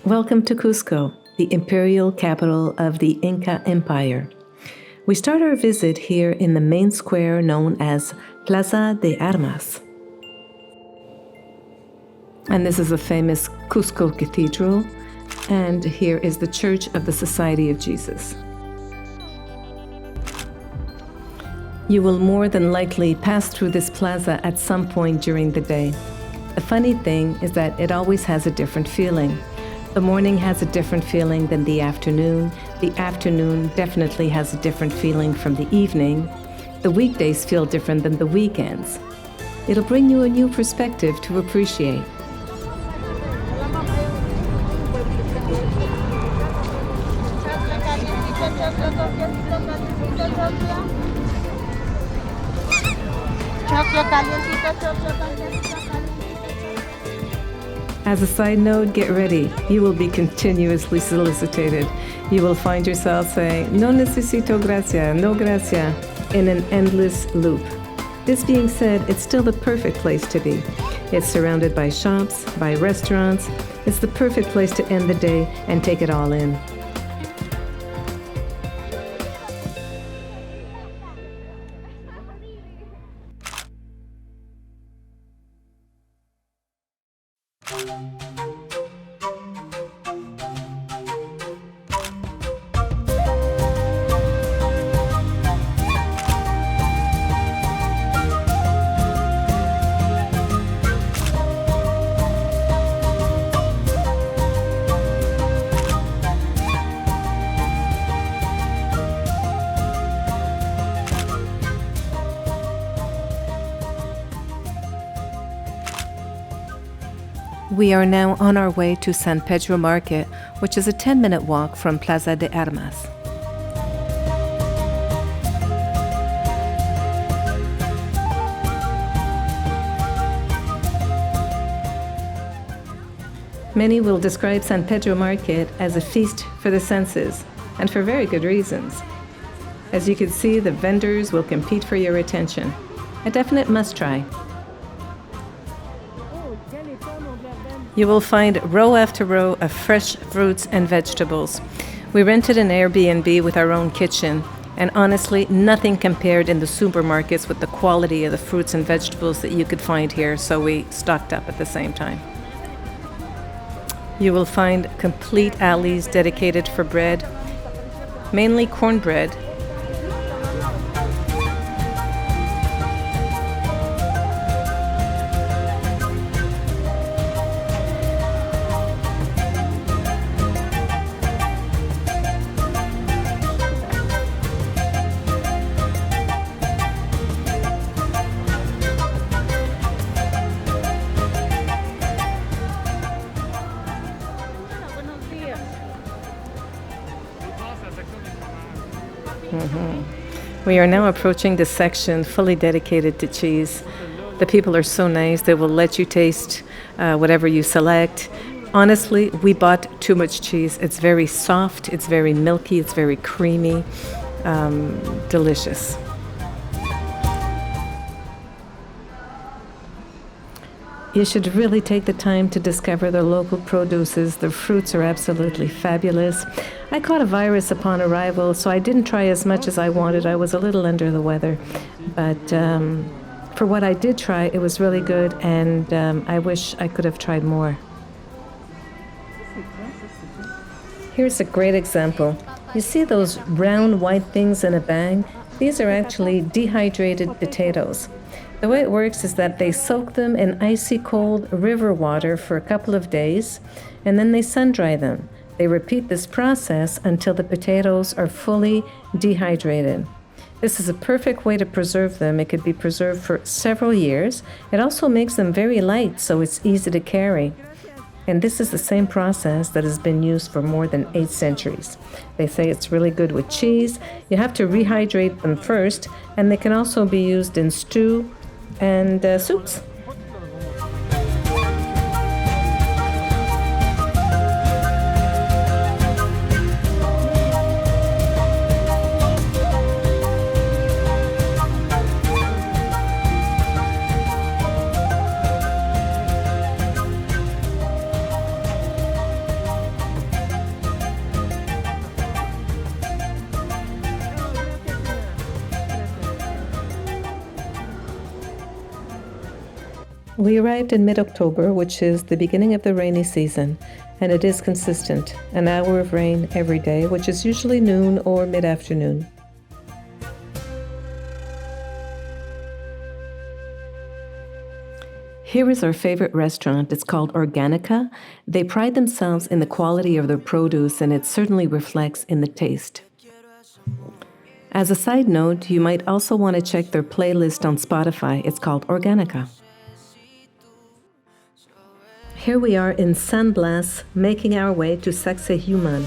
Welcome to Cusco, the imperial capital of the Inca Empire. We start our visit here in the main square known as Plaza de Armas. And this is a famous Cusco cathedral, and here is the Church of the Society of Jesus. You will more than likely pass through this plaza at some point during the day. The funny thing is that it always has a different feeling. The morning has a different feeling than the afternoon. The afternoon definitely has a different feeling from the evening. The weekdays feel different than the weekends. It'll bring you a new perspective to appreciate. As a side note, get ready. You will be continuously solicited. You will find yourself saying, no necesito gracia, no gracia, in an endless loop. This being said, it's still the perfect place to be. It's surrounded by shops, by restaurants. It's the perfect place to end the day and take it all in. We are now on our way to San Pedro Market, which is a 10-minute walk from Plaza de Armas. Many will describe San Pedro Market as a feast for the senses, and for very good reasons. As you can see, the vendors will compete for your attention. A definite must-try. You will find row after row of fresh fruits and vegetables. We rented an Airbnb with our own kitchen, and honestly, nothing compared in the supermarkets with the quality of the fruits and vegetables that you could find here, so we stocked up at the same time. You will find complete alleys dedicated for bread, mainly cornbread. We are now approaching the section fully dedicated to cheese. The people are so nice, they will let you taste whatever you select. Honestly, we bought too much cheese. It's very soft, it's very milky, it's very creamy, delicious. You should really take the time to discover the local produces. The fruits are absolutely fabulous. I caught a virus upon arrival, so I didn't try as much as I wanted. I was a little under the weather. But for what I did try, it was really good, and I wish I could have tried more. Here's a great example. You see those round white things in a bag? These are actually dehydrated potatoes. The way it works is that they soak them in icy cold river water for a couple of days, and then they sun-dry them. They repeat this process until the potatoes are fully dehydrated. This is a perfect way to preserve them. It could be preserved for several years. It also makes them very light, so it's easy to carry. And this is the same process that has been used for more than 8 centuries. They say it's really good with cheese. You have to rehydrate them first, and they can also be used in stew and soups. We arrived in mid-October, which is the beginning of the rainy season, and it is consistent, an hour of rain every day, which is usually noon or mid-afternoon. Here is our favorite restaurant. It's called Organica. They pride themselves in the quality of their produce, and it certainly reflects in the taste. As a side note, you might also want to check their playlist on Spotify. It's called Organica. Here we are in San Blas, making our way to Sacsayhuaman.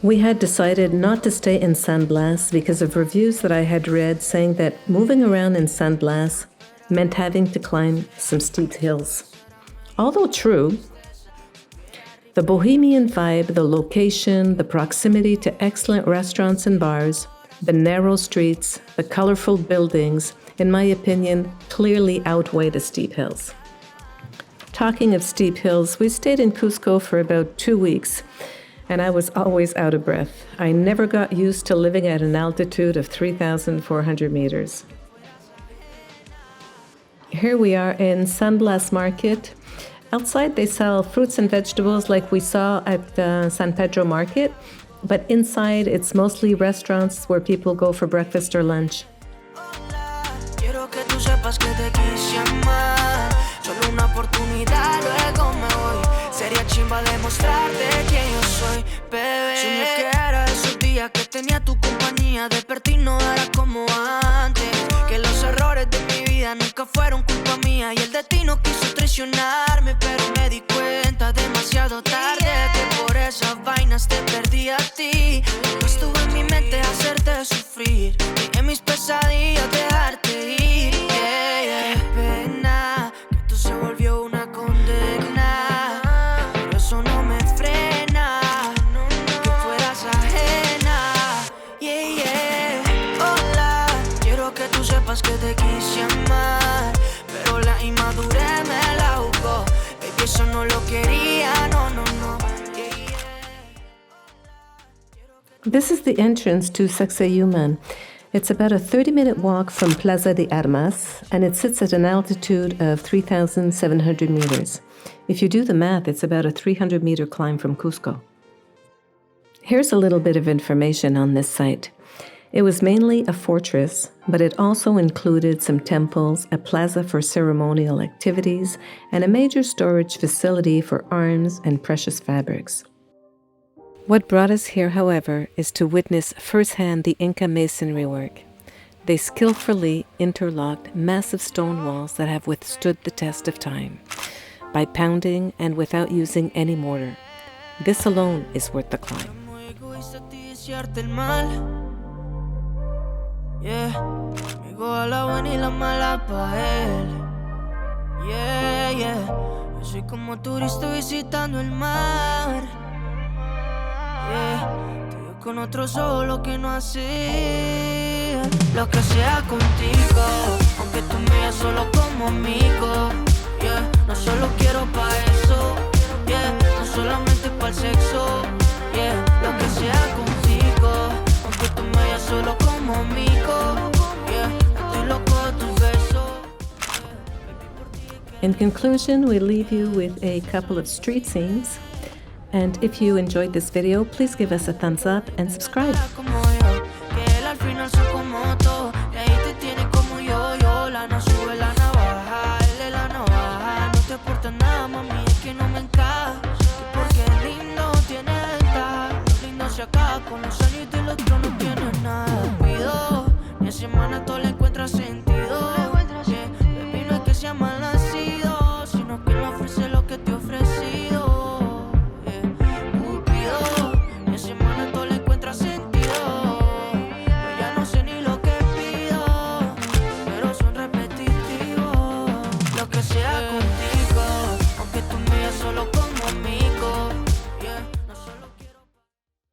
We had decided not to stay in San Blas because of reviews that I had read saying that moving around in San Blas meant having to climb some steep hills. Although true, the bohemian vibe, the location, the proximity to excellent restaurants and bars, the narrow streets, the colorful buildings, in my opinion, clearly outweigh the steep hills. Talking of steep hills, we stayed in Cusco for about 2 weeks, and I was always out of breath. I never got used to living at an altitude of 3,400 meters. Here we are in San Blas Market. Outside they sell fruits and vegetables like we saw at the San Pedro Market, but inside it's mostly restaurants where people go for breakfast or lunch. Sería chimba demostrarte quién yo soy, bebé. Soñé que era esos días que tenía tu compañía. Desperté y no era como antes. Que los errores de mi vida nunca fueron culpa mía. Y el destino quiso traicionarme, pero me di cuenta demasiado tarde que por esas vainas te perdí a ti. No estuvo en mi mente hacerte sufrir, ni en mis pesadillas dejarte ir. Yeah, yeah. Qué pena que esto se volvió una condena. Eso no me frena, que fueras ajena. Yeah, yeah. Hola, quiero que tú sepas que te quise amar, pero la inmadurez me la jugó. Baby, eso no lo quería, no, no, no. Yeah, yeah. This is the entrance to Sacsayhuaman. It's about a 30-minute walk from Plaza de Armas, and it sits at an altitude of 3,700 meters. If you do the math, it's about a 300-meter climb from Cusco. Here's a little bit of information on this site. It was mainly a fortress, but it also included some temples, a plaza for ceremonial activities, and a major storage facility for arms and precious fabrics. What brought us here, however, is to witness firsthand the Inca masonry work. They skillfully interlocked massive stone walls that have withstood the test of time by pounding and without using any mortar. This alone is worth the climb. Con otro solo que no hacía lo que sea contigo, aunque tú me veas solo como amigo. Yeah, no solo quiero pa' eso, yeah, no solamente pa' el sexo, yeah, lo que sea contigo, aunque tú me veas solo como amigo, yeah, estoy loco de tus besos. In conclusion, we leave you with a couple of street scenes. And if you enjoyed this video, please give us a thumbs up and subscribe. Sea